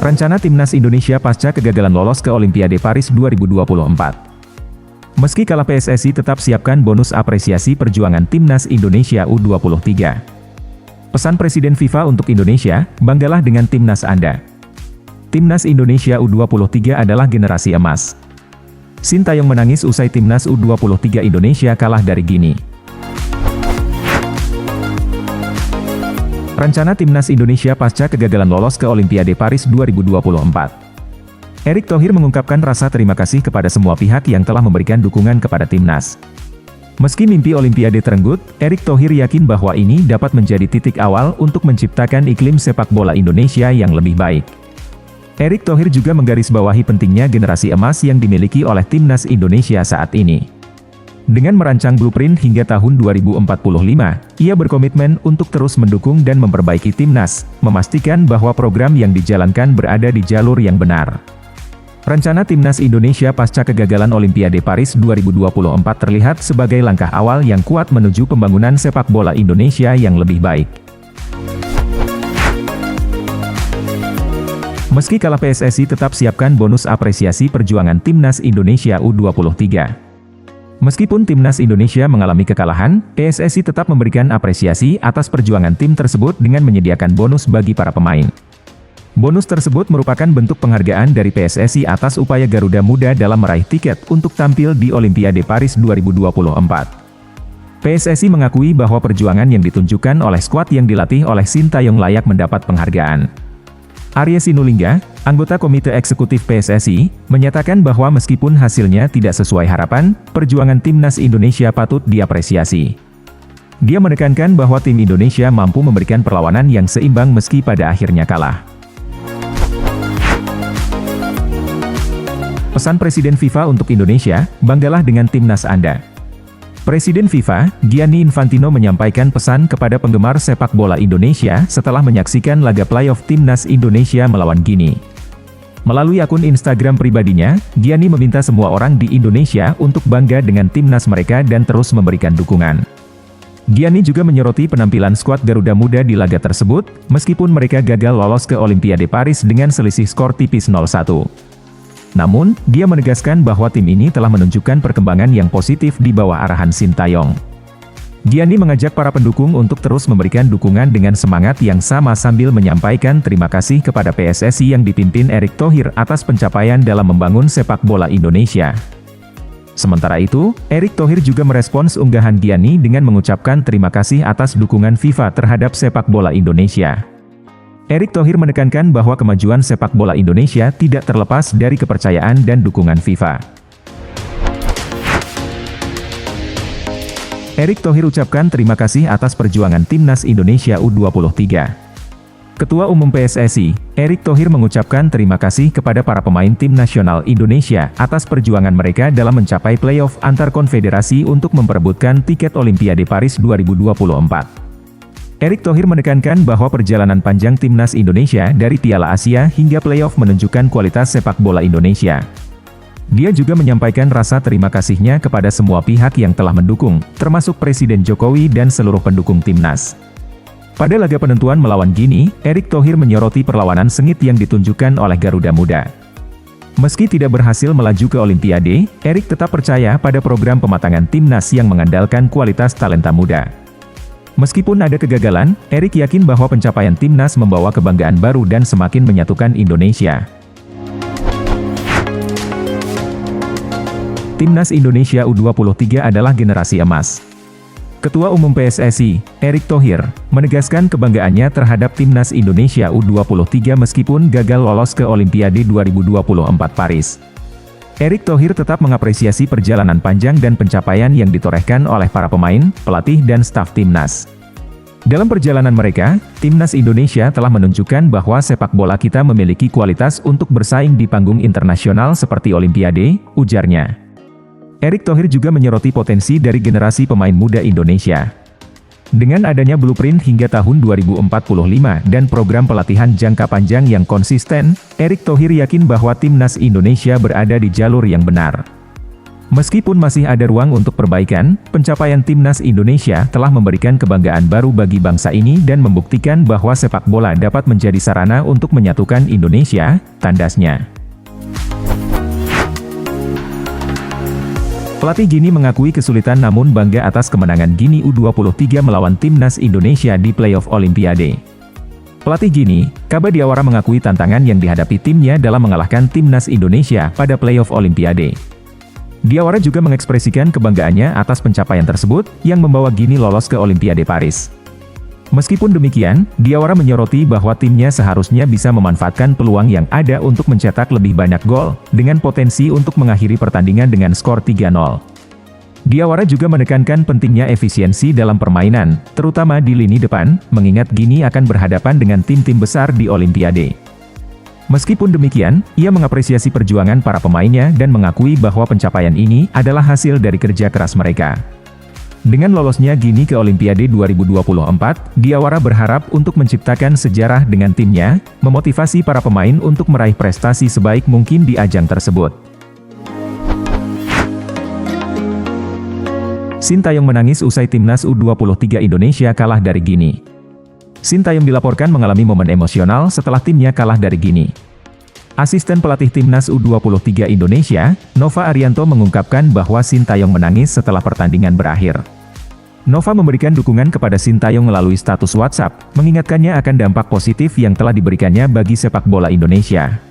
Rencana Timnas Indonesia pasca kegagalan lolos ke Olimpiade Paris 2024. Meski kalah, PSSI tetap siapkan bonus apresiasi perjuangan Timnas Indonesia U23. Pesan Presiden FIFA untuk Indonesia, banggalah dengan Timnas Anda. Timnas Indonesia U23 adalah generasi emas. Sintayong menangis usai Timnas U23 Indonesia kalah dari Gini. Rencana Timnas Indonesia pasca kegagalan lolos ke Olimpiade Paris 2024. Erick Thohir mengungkapkan rasa terima kasih kepada semua pihak yang telah memberikan dukungan kepada Timnas. Meski mimpi Olimpiade terenggut, Erick Thohir yakin bahwa ini dapat menjadi titik awal untuk menciptakan iklim sepak bola Indonesia yang lebih baik. Erick Thohir juga menggarisbawahi pentingnya generasi emas yang dimiliki oleh Timnas Indonesia saat ini. Dengan merancang blueprint hingga tahun 2045, ia berkomitmen untuk terus mendukung dan memperbaiki Timnas, memastikan bahwa program yang dijalankan berada di jalur yang benar. Rencana Timnas Indonesia pasca kegagalan Olimpiade Paris 2024 terlihat sebagai langkah awal yang kuat menuju pembangunan sepak bola Indonesia yang lebih baik. Meski kalah, PSSI tetap siapkan bonus apresiasi perjuangan Timnas Indonesia U23. Meskipun Timnas Indonesia mengalami kekalahan, PSSI tetap memberikan apresiasi atas perjuangan tim tersebut dengan menyediakan bonus bagi para pemain. Bonus tersebut merupakan bentuk penghargaan dari PSSI atas upaya Garuda Muda dalam meraih tiket untuk tampil di Olimpiade Paris 2024. PSSI mengakui bahwa perjuangan yang ditunjukkan oleh skuad yang dilatih oleh Sintayong layak mendapat penghargaan. Arya Sinulinga, anggota Komite Eksekutif PSSI, menyatakan bahwa meskipun hasilnya tidak sesuai harapan, perjuangan Timnas Indonesia patut diapresiasi. Dia menekankan bahwa tim Indonesia mampu memberikan perlawanan yang seimbang meski pada akhirnya kalah. Pesan Presiden FIFA untuk Indonesia, banggalah dengan Timnas Anda. Presiden FIFA, Gianni Infantino menyampaikan pesan kepada penggemar sepak bola Indonesia setelah menyaksikan laga playoff Timnas Indonesia melawan Gini. Melalui akun Instagram pribadinya, Gianni meminta semua orang di Indonesia untuk bangga dengan timnas mereka dan terus memberikan dukungan. Gianni juga menyoroti penampilan skuad Garuda Muda di laga tersebut, meskipun mereka gagal lolos ke Olimpiade Paris dengan selisih skor tipis 0-1. Namun, dia menegaskan bahwa tim ini telah menunjukkan perkembangan yang positif di bawah arahan Sintayong. Gianni mengajak para pendukung untuk terus memberikan dukungan dengan semangat yang sama sambil menyampaikan terima kasih kepada PSSI yang dipimpin Erick Thohir atas pencapaian dalam membangun sepak bola Indonesia. Sementara itu, Erick Thohir juga merespons unggahan Gianni dengan mengucapkan terima kasih atas dukungan FIFA terhadap sepak bola Indonesia. Erick Thohir menekankan bahwa kemajuan sepak bola Indonesia tidak terlepas dari kepercayaan dan dukungan FIFA. Erick Thohir ucapkan terima kasih atas perjuangan Timnas Indonesia U23. Ketua Umum PSSI, Erick Thohir mengucapkan terima kasih kepada para pemain tim nasional Indonesia atas perjuangan mereka dalam mencapai playoff antar konfederasi untuk memperebutkan tiket Olimpiade Paris 2024. Erick Thohir menekankan bahwa perjalanan panjang Timnas Indonesia dari Piala Asia hingga playoff menunjukkan kualitas sepak bola Indonesia. Dia juga menyampaikan rasa terima kasihnya kepada semua pihak yang telah mendukung, termasuk Presiden Jokowi dan seluruh pendukung Timnas. Pada laga penentuan melawan Gini, Erick Thohir menyoroti perlawanan sengit yang ditunjukkan oleh Garuda Muda. Meski tidak berhasil melaju ke Olimpiade, Erick tetap percaya pada program pematangan Timnas yang mengandalkan kualitas talenta muda. Meskipun ada kegagalan, Erick yakin bahwa pencapaian Timnas membawa kebanggaan baru dan semakin menyatukan Indonesia. Timnas Indonesia U23 adalah generasi emas. Ketua Umum PSSI, Erick Thohir, menegaskan kebanggaannya terhadap Timnas Indonesia U23 meskipun gagal lolos ke Olimpiade 2024 Paris. Erick Thohir tetap mengapresiasi perjalanan panjang dan pencapaian yang ditorehkan oleh para pemain, pelatih dan staf Timnas. Dalam perjalanan mereka, Timnas Indonesia telah menunjukkan bahwa sepak bola kita memiliki kualitas untuk bersaing di panggung internasional seperti Olimpiade, ujarnya. Erick Thohir juga menyoroti potensi dari generasi pemain muda Indonesia. Dengan adanya blueprint hingga tahun 2045 dan program pelatihan jangka panjang yang konsisten, Erick Thohir yakin bahwa Timnas Indonesia berada di jalur yang benar. Meskipun masih ada ruang untuk perbaikan, pencapaian timnas Indonesia telah memberikan kebanggaan baru bagi bangsa ini dan membuktikan bahwa sepak bola dapat menjadi sarana untuk menyatukan Indonesia, tandasnya. Pelatih Gini mengakui kesulitan namun bangga atas kemenangan Gini U23 melawan timnas Indonesia di playoff Olimpiade. Pelatih Gini, Kaba Diawara mengakui tantangan yang dihadapi timnya dalam mengalahkan timnas Indonesia pada playoff Olimpiade. Diawara juga mengekspresikan kebanggaannya atas pencapaian tersebut, yang membawa Gini lolos ke Olimpiade Paris. Meskipun demikian, Diawara menyoroti bahwa timnya seharusnya bisa memanfaatkan peluang yang ada untuk mencetak lebih banyak gol, dengan potensi untuk mengakhiri pertandingan dengan skor 3-0. Diawara juga menekankan pentingnya efisiensi dalam permainan, terutama di lini depan, mengingat Gini akan berhadapan dengan tim-tim besar di Olimpiade. Meskipun demikian, ia mengapresiasi perjuangan para pemainnya dan mengakui bahwa pencapaian ini adalah hasil dari kerja keras mereka. Dengan lolosnya Gini ke Olimpiade 2024, Diawara berharap untuk menciptakan sejarah dengan timnya, memotivasi para pemain untuk meraih prestasi sebaik mungkin di ajang tersebut. Sintayong menangis usai timnas U23 Indonesia kalah dari Gini. Sintayong dilaporkan mengalami momen emosional setelah timnya kalah dari Gini. Asisten pelatih timnas U23 Indonesia, Nova Arianto mengungkapkan bahwa Sintayong menangis setelah pertandingan berakhir. Nova memberikan dukungan kepada Sintayong melalui status WhatsApp, mengingatkannya akan dampak positif yang telah diberikannya bagi sepak bola Indonesia.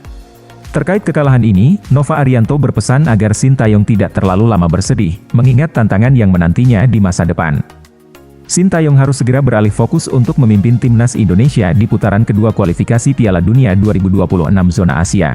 Terkait kekalahan ini, Nova Arianto berpesan agar Sintayong tidak terlalu lama bersedih, mengingat tantangan yang menantinya di masa depan. Sintayong harus segera beralih fokus untuk memimpin timnas Indonesia di putaran kedua kualifikasi Piala Dunia 2026 zona Asia.